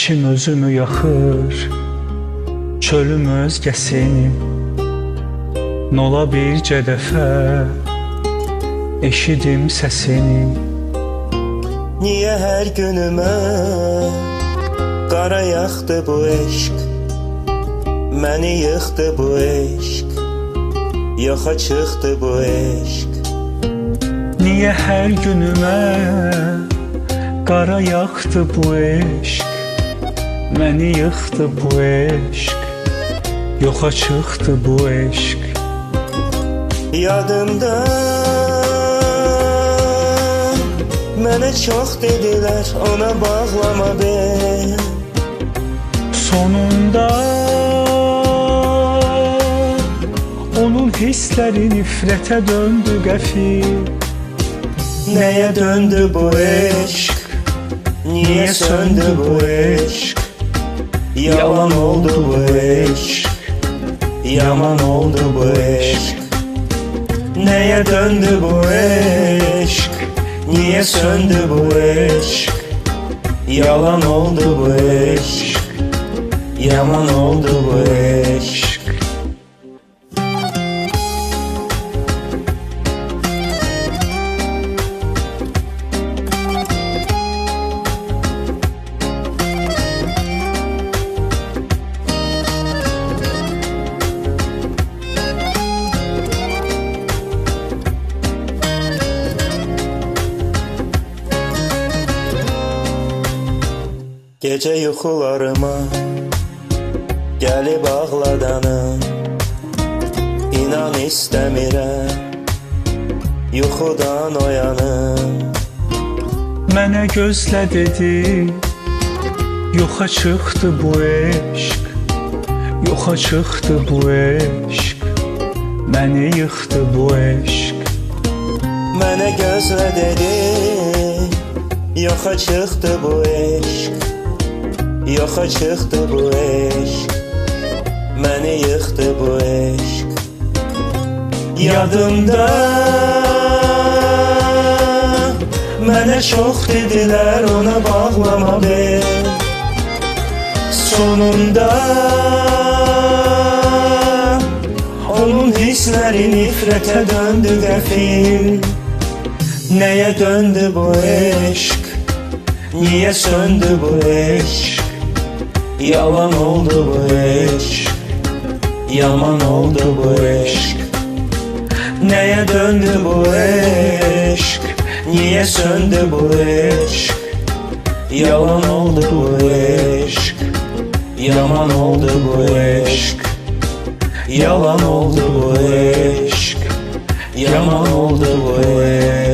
İçim özümü yaxır, çölüm özgəsini. Nola bircə dəfə eşidim səsini. Niyə hər günümə qara yaxdı bu eşq? Məni yıxdı bu eşq, yoxa çıxdı bu eşq. Niyə hər günümə qara yaxdı bu eşq? Məni yıxdı bu eşq, yoxa çıxdı bu eşq. Yadımda mənə çox dedilər, ona bağlama bel. Sonunda onun hissləri nifrətə döndü qəfil. Nəyə döndü bu eşq? Niyə söndü bu eşq? Yalan oldu bu eşq, yaman oldu bu eşq. Nəyə döndü bu eşq? Niyə söndü bu eşq? Yalan oldu bu eşq, yaman oldu bu eşq. Gecə yuxularıma gəlib ağladanım. İnan istəmirəm yuxudan oyanım. Mənə gözlə dedi, yoxa çıxdı bu eşq. Yoxa çıxdı bu eşq, məni yıxdı bu eşq. Mənə gözlə dedi, yoxa çıxdı bu eşq. Yoxa çıxdı bu eşq, məni yıxdı bu eşq. Yadımda mənə çox dedilər, ona bağlama bel. Sonunda onun hissləri nifrətə döndü qəfil. Nəyə döndü bu eşq? Niyə söndü bu eşq? Yalan oldu bu eşq, yaman oldu bu eşq. Nəyə döndü bu eşq? Niyə söndü bu eşq? Yalan oldu bu eşq, yaman oldu bu eşq. Yalan oldu bu eşq, yaman oldu bu eşq.